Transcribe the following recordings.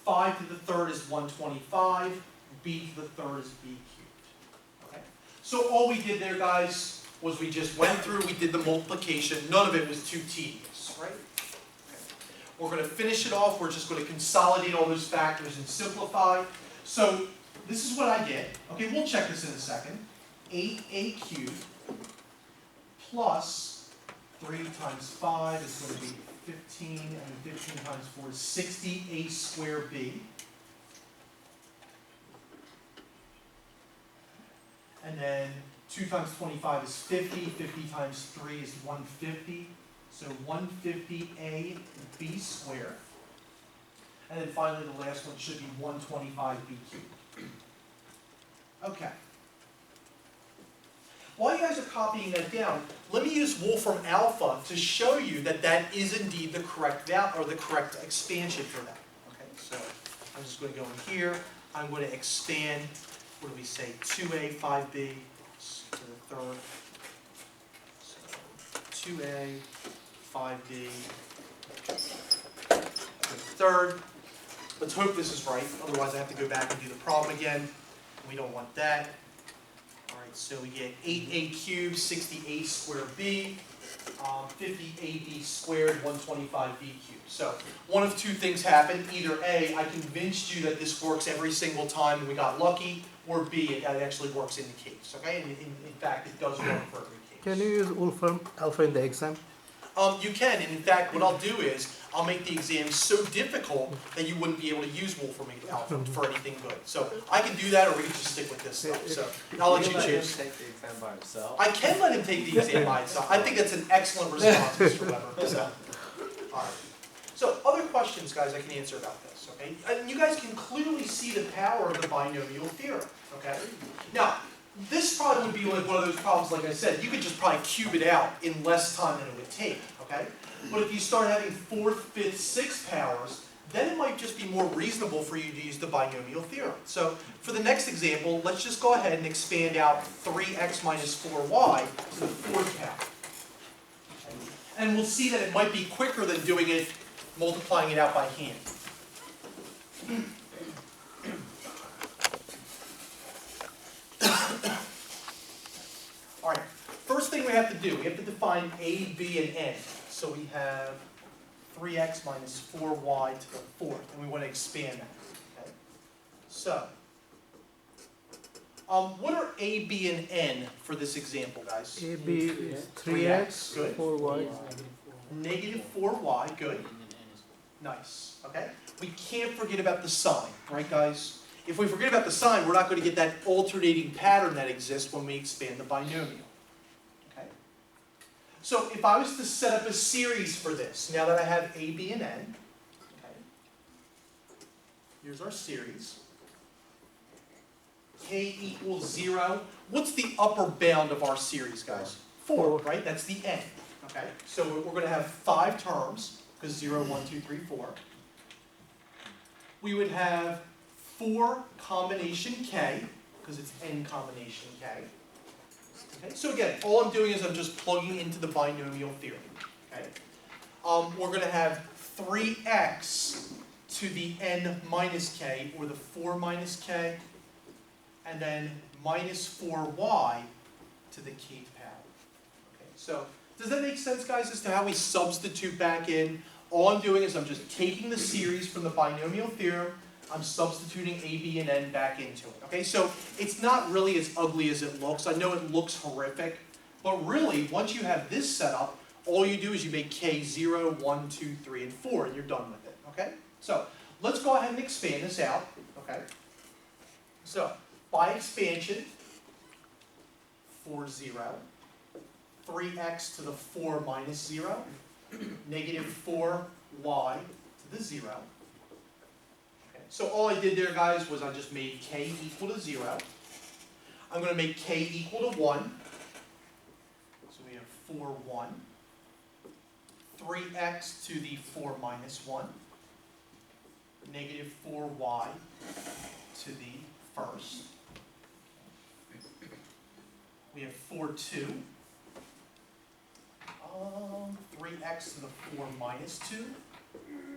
5 to the third is 125, b to the third is b cubed. Okay? So all we did there, guys, was we just went through, we did the multiplication. None of it was too tedious, right? Okay. We're going to finish it off. We're just going to consolidate all those factors and simplify. So this is what I get. Okay, we'll check this in a second. 8a cubed plus 3 times 5 is going to be 15, and 15 times 4 is 60a squared b. And then 2 times 25 is 50, 50 times 3 is 150, so 150a b squared. And then finally the last one should be 125b cubed. Okay. While you guys are copying that down, let me use Wolfram Alpha to show you that that is indeed the correct value or the correct expansion for that. Okay, so I'm just going to go in here. I'm going to expand. What do we say? 2a 5b to the third. So 2a 5b to the third. Let's hope this is right. Otherwise, I have to go back and do the problem again. We don't want that. So we get 8a cubed, 60a squared b, 50ab squared, 125b cubed. So one of two things happened. Either A, I convinced you that this works every single time and we got lucky, or B, it actually works in the case. Okay? And in fact, it does work for every case. Can you use Wolfram Alpha in the exam? You can, and in fact, what I'll do is I'll make the exam so difficult that you wouldn't be able to use Wolfram Alpha for anything good. So I can do that, or we can just stick with this stuff. So I'll let you choose. Take the exam by himself. I can let him take the exam by himself. I think that's an excellent response, Mr. Weber. So, all right. So other questions, guys, I can answer about this. Okay, and you guys can clearly see the power of the binomial theorem. Okay, now. This probably would be like one of those problems, like I said, you could just probably cube it out in less time than it would take, okay? But if you start having 4th, 5th, 6th powers, then it might just be more reasonable for you to use the binomial theorem. So for the next example, let's just go ahead and expand out 3x minus 4y to the 4th power. And we'll see that it might be quicker than doing it, multiplying it out by hand. All right, first thing we have to do, we have to define a, b, and n. So we have 3x minus 4y to the 4th, and we want to expand that. Okay? So, what are a, b, and n for this example, guys? A, B is 3x, Good. 4y. Negative 4y, good. Nice, okay? We can't forget about the sign, right, guys? If we forget about the sign, we're not going to get that alternating pattern that exists when we expand the binomial. Okay? So if I was to set up a series for this, now that I have a, b, and n, okay, here's our series. K equals 0. What's the upper bound of our series, guys? 4, right? That's the n. Okay? So we're going to have 5 terms, because 0, 1, 2, 3, 4. We would have 4 combination k, because it's n combination k. Okay, so again, all I'm doing is I'm just plugging into the binomial theorem. Okay, we're going to have 3x to the n minus k, or the 4 minus k, and then minus 4y to the kth power. Okay, so does that make sense, guys, as to how we substitute back in? All I'm doing is I'm just taking the series from the binomial theorem, I'm substituting a, b, and n back into it. Okay, so it's not really as ugly as it looks. I know it looks horrific, but really, once you have this set up, all you do is you make k 0, 1, 2, 3, and 4, and you're done with it. Okay, so let's go ahead and expand this out. Okay, so by expansion, 4, 0, 3x to the 4 minus 0, negative 4y to the 0. So all I did there, guys, was I just made k equal to 0. I'm going to make k equal to 1. So we have 4, 1. 3x to the 4 minus 1. Negative 4y to the first. We have 4, 2. 3x to the 4 minus 2.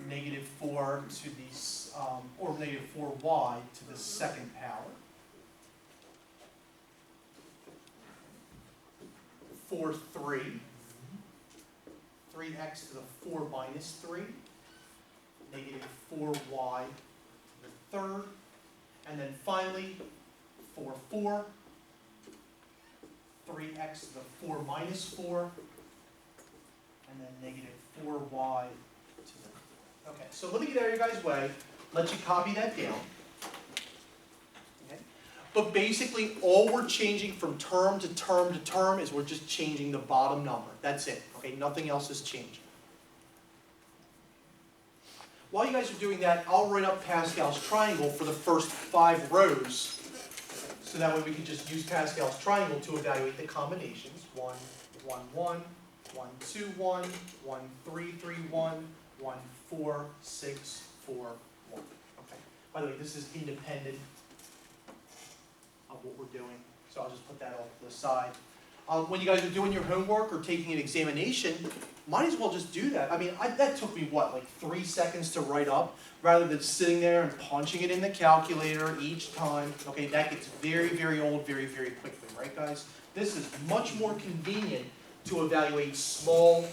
negative 4 to the, or negative 4y to the second power. 4, 3. 3x to the 4 minus 3. Negative 4y to the third. And then finally, 4, 4. 3x to the 4 minus 4. And then negative 4y to the, okay, so let me get out of your guys' way, let you copy that down. Okay? But basically, all we're changing from term to term to term is we're just changing the bottom number. That's it, okay? Nothing else is changing. While you guys are doing that, I'll write up Pascal's triangle for the first 5 rows, so that way we can just use Pascal's triangle to evaluate the combinations. 1, 1, 1. 1, 2, 1, 1, 3, 3, 1, 1, 4, 6, 4, 1. Okay. By the way, this is independent of what we're doing, so I'll just put that off to the side. When you guys are doing your homework or taking an examination, might as well just do that. I mean, that took me, what, like 3 seconds to write up, rather than sitting there and punching it in the calculator each time. Okay, that gets very, very old very, very quickly, right, guys? This is much more convenient to evaluate small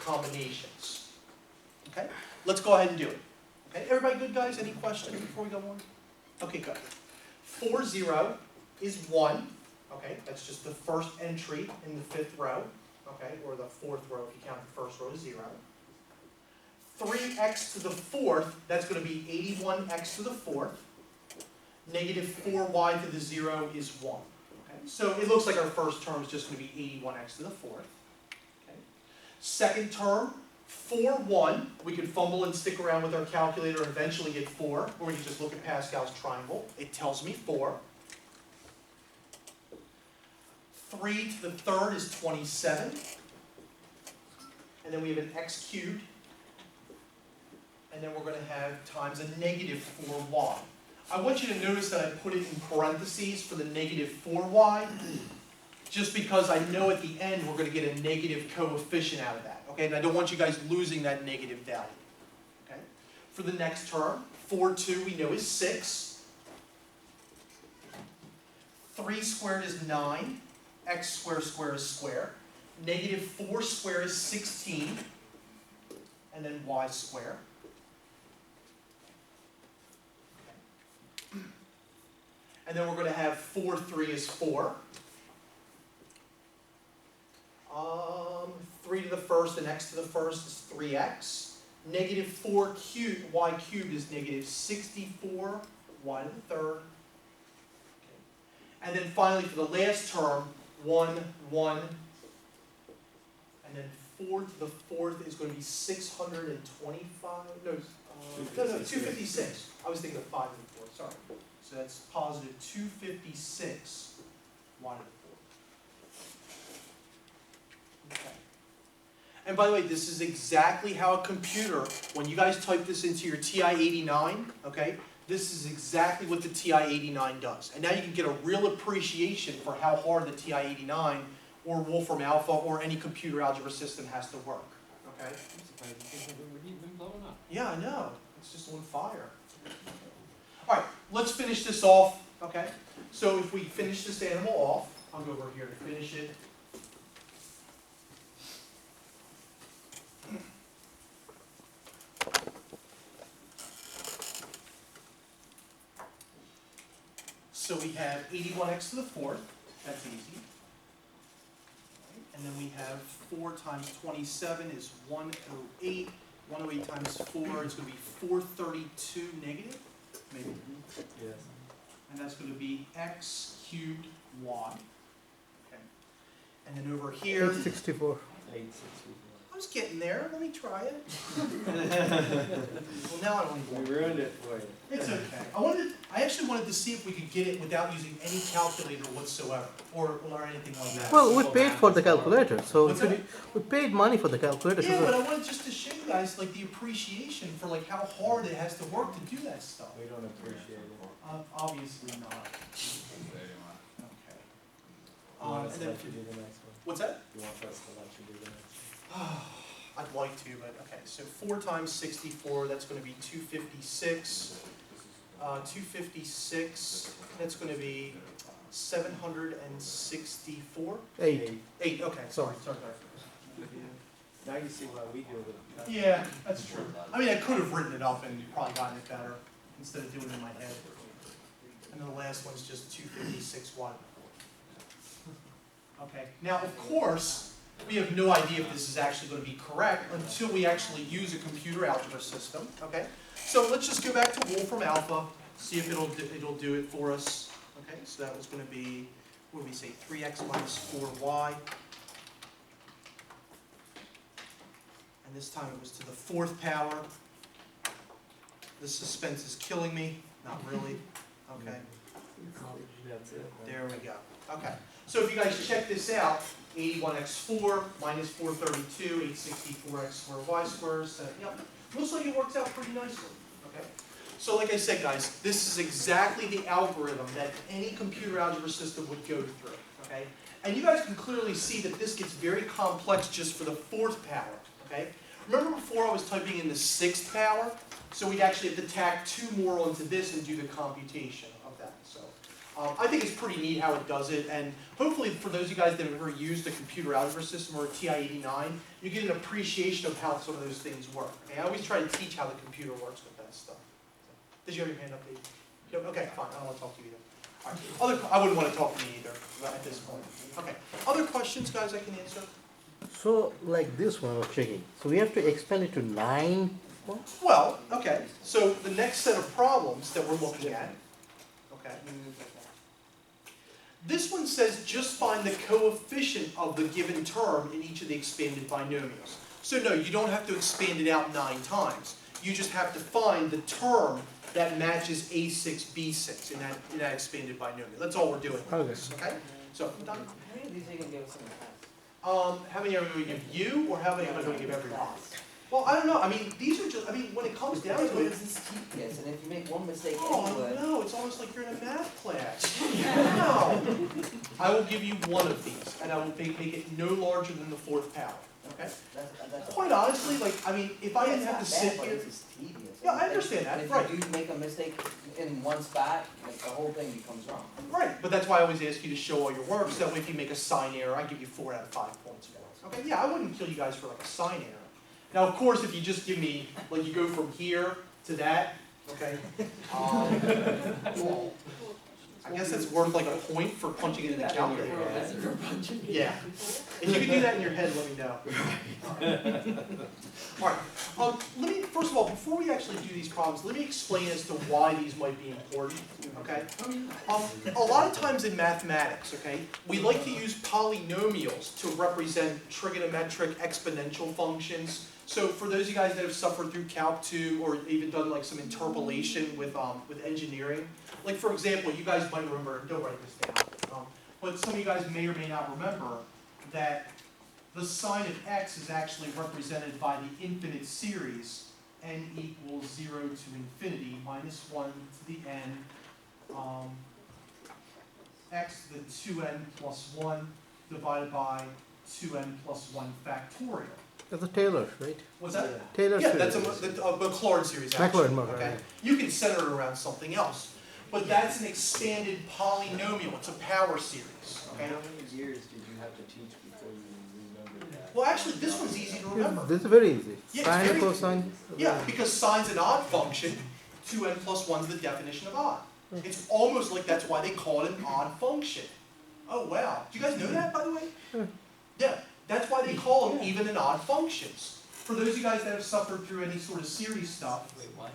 combinations. Okay, let's go ahead and do it. Okay, everybody good, guys? Any questions before we go on? Okay, good. 4, 0 is 1. Okay, that's just the first entry in the 5th row. Okay, or the 4th row if you count the first row as 0. 3x to the 4th, that's going to be 81x to the 4th. Negative 4y to the 0 is 1. So it looks like our first term is just going to be 81x to the 4th. Okay. Second term, 4, 1. We could fumble and stick around with our calculator and eventually get 4, or we can just look at Pascal's triangle. It tells me 4. 3 to the third is 27. And then we have an x cubed. And then we're going to have times a negative 4y. I want you to notice that I put it in parentheses for the negative 4y, just because I know at the end we're going to get a negative coefficient out of that. Okay, and I don't want you guys losing that negative value. Okay, for the next term, 4, 2 we know is 6. 3 squared is 9. X squared is square. Negative 4 squared is 16. And then y squared. And then we're going to have 4, 3 is 4. 3 to the first and x to the first is 3x. Negative 4 cubed, y cubed is negative 64, y to the third. Okay. And then finally for the last term, 1, 1. And then 4 to the fourth is going to be 625. No, 256. I was thinking of 5 to the fourth, sorry. So that's positive 256 y to the fourth. Okay. And by the way, this is exactly how a computer, when you guys type this into your TI-89, okay, this is exactly what the TI-89 does. And now you can get a real appreciation for how hard the TI-89 or Wolfram Alpha or any computer algebra system has to work. Okay? Yeah, I know. It's just on fire. All right, let's finish this off, okay? So if we finish this animal off, I'll go over here to finish it. So we have 81x to the fourth, that's easy. And then we have 4 times 27 is 108. 108 times 4 is going to be 432 negative. Maybe. Yes. And that's going to be x cubed y. Okay. And then over here, 64. 864. I was getting there. Let me try it. Well, now I don't even want We ruined it for you. It's okay. I actually wanted to see if we could get it without using any calculator whatsoever, or anything like that. Well, we paid for the calculator, so What's if that? we paid money for the calculator. Yeah, so but I wanted just to show you guys like the appreciation for like how hard it has to work to do that stuff. We don't appreciate it. Obviously not. Okay. You want us And to then, let you do the next one? what's that? You want us to let you do the next one? I'd like to, but okay, so 4 times 64, that's gonna be 256. 256, that's gonna be 764? 8. 8, okay, sorry. Now you see why we deal with it. Yeah, that's true. I mean, I could have written it up and probably gotten it better instead of doing it in my head. And then the last one's just 256 what? Okay, now of course, we have no idea if this is actually going to be correct until we actually use a computer algebra system, okay? So let's just go back to Wolfram Alpha, see if it'll do it for us. Okay, so that was going to be, what did we say, 3x minus 4y. And this time it was to the 4th power. The suspense is killing me. Not really. Okay, That's it. there we go. Okay, so if you guys check this out, 81x4 minus 432, 864x squared y squared. So, yep, looks like it works out pretty nicely. Okay, so like I said, guys, this is exactly the algorithm that any computer algebra system would go through. Okay, and you guys can clearly see that this gets very complex just for the 4th power. Okay, remember before I was typing in the 6th power, so we'd actually have to tack 2 more onto this and do the computation of that. So. I think it's pretty neat how it does it, and hopefully for those of you guys that have ever used a computer algebra system or a TI-89, you get an appreciation of how some of those things work. Okay? I always try to teach how the computer works with that stuff. Did you have your hand up, Dave? Yep, okay, fine, I don't want to talk to you either. All right. I wouldn't want to talk to me either at this point. Okay, other questions, guys, I can answer? So like this one I was checking. So we have to expand it to 9. Well, okay, so the next set of problems that we're looking at, okay, this one says just find the coefficient of the given term in each of the expanded binomials. So no, you don't have to expand it out 9 times. You just have to find the term that matches A6, B6 in that expanded binomial. That's all we're doing with this, okay? So, Don? How many of these are you going to give us in the past? How many am I going to give you, or how many am I going to give everyone? Well, I don't know. I mean, these are just, I mean, when it comes down to What it, is this TPS? And if you make one mistake oh anyway, no, it's almost like you're in a math class. Wow. I will give you one of these, and I will make it no larger than the 4th power, okay? that's Quite honestly, like, I mean, if I didn't have to not sit bad, but here, it's just tedious. Yeah, I understand that, And right. if you do make a mistake in one spot, like, the whole thing becomes wrong. right, but that's why I always ask you to show all your work, so that way if you make a sign error, I give you 4 out of 5 points for it. Okay, yeah, I wouldn't kill you guys for like a sign error. Now, of course, if you just give me, like you go from here to that, okay, well, I guess it's worth like a point for punching it in the calculator. Yeah, if you can do that in your head, let me know. All right, let me, first of all, before we actually do these problems, let me explain as to why these might be important, okay? A lot of times in mathematics, okay, we like to use polynomials to represent trigonometric exponential functions. So for those of you guys that have suffered through Calc 2 or even done like some interpolation with engineering, like for example, you guys might remember, don't write this down, but some of you guys may or may not remember that the sine of x is actually represented by the infinite series n equals 0 to infinity minus 1 to the n x to the 2n plus 1 divided by 2n plus 1 factorial. That's a Taylor, right? What's that? Taylor Yeah, series. that's a Maclaurin series, actually. Maclaurin, Okay, right. you can center it around something else, but that's an expanded polynomial. It's a power series. Okay. How many years did you have to teach before you remembered that? Well, actually, this one's easy to remember. This is very easy. Yeah, it's Sine, very- cosine. Yeah, because sine's an odd function. 2n plus 1 is the definition of odd. It's almost like that's why they call it an odd function. Oh wow! Do you guys know that, by the way? Yeah, that's why they call them even and odd functions. For those of you guys that have suffered through any sort of series stuff. Wait, what?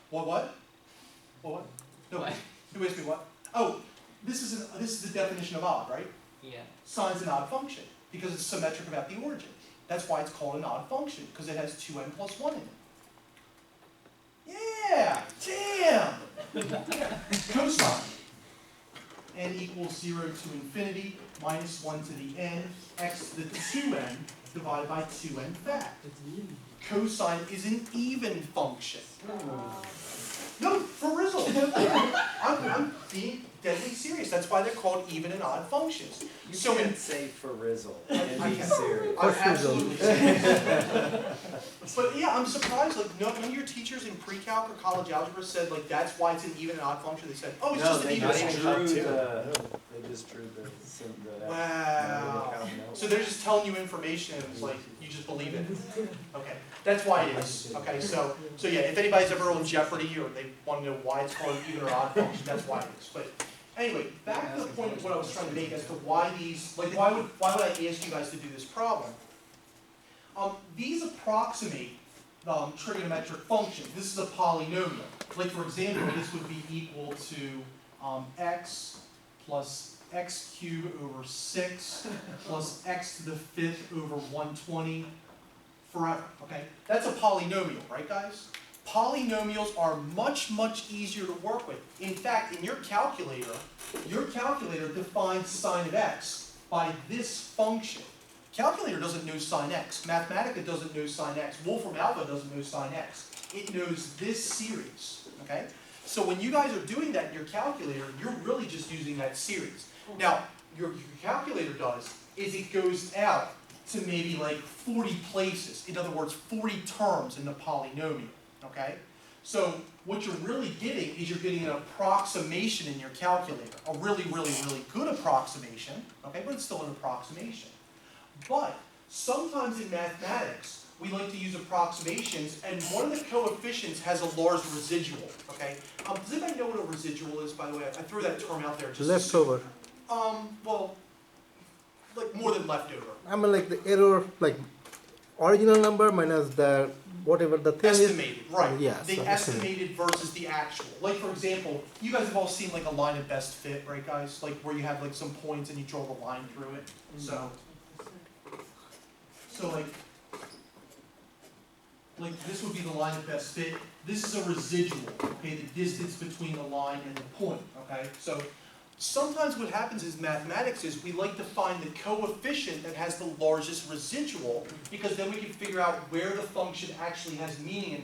What? What? No. What? Who asked me what? Oh, this is the definition of odd, right? Yeah. Sine's an odd function because it's symmetric about the origin. That's why it's called an odd function, because it has 2n plus 1 in it. Yeah! Damn! Cosine. N equals 0 to infinity, minus 1 to the n, x to the 2n, divided by 2n fact. Cosine is an even function. No, for Rizzle. I'm being deadly serious. is. That's why they're called even and odd functions. You So in- can't say for Rizzle I and be can't. serious. I'm First result. absolutely serious. But yeah, I'm surprised, like, none of your teachers in pre-calc or college algebra said, like, that's why it's an even and odd function. They said, oh, it's No, just an they even and just odd. drew too. they just drew the. Wow. So they're just telling you information and it's like, you just believe it. Okay, that's why it is. Okay, so yeah, if anybody's ever on Jeopardy or they want to know why it's called an even or odd function, that's why it is. But anyway, back to the point of what I was trying to make as to why these, like, why would I ask you guys to do this problem? These approximate trigonometric functions. This is a polynomial. Like, for example, this would be equal to x plus x cubed over 6 plus x to the 5th over 120 forever, okay? That's a polynomial, right, guys? Polynomials are much, much easier to work with. In fact, in your calculator defines sine of x by this function. Calculator doesn't know sine x. Mathematica doesn't know sine x. Wolfram Alpha doesn't know sine x. It knows this series, okay? So when you guys are doing that in your calculator, you're really just using that series. Now, your calculator does is it goes out to maybe like 40 places. In other words, 40 terms in the polynomial, okay? So what you're really getting is you're getting an approximation in your calculator. A really, really, really good approximation, okay? But it's still an approximation. But sometimes in mathematics, we like to use approximations, and one of the coefficients has a large residual, okay? Does anybody know what a residual is, by the way? I threw that term out there just Leftover. well, like more than leftover. I mean, like the error, like original number minus the whatever the thing is. Estimated, right. Yeah, The so estimated versus the actual. Like, for example, you guys have all seen like a line of best fit, right, guys? Like where you have like some points and you draw the line through it. So like this would be the line of best fit. This is a residual, okay, the distance between the line and the point, okay? So sometimes what happens in mathematics is we like to find the coefficient that has the largest residual because then we can figure out where the function actually has meaning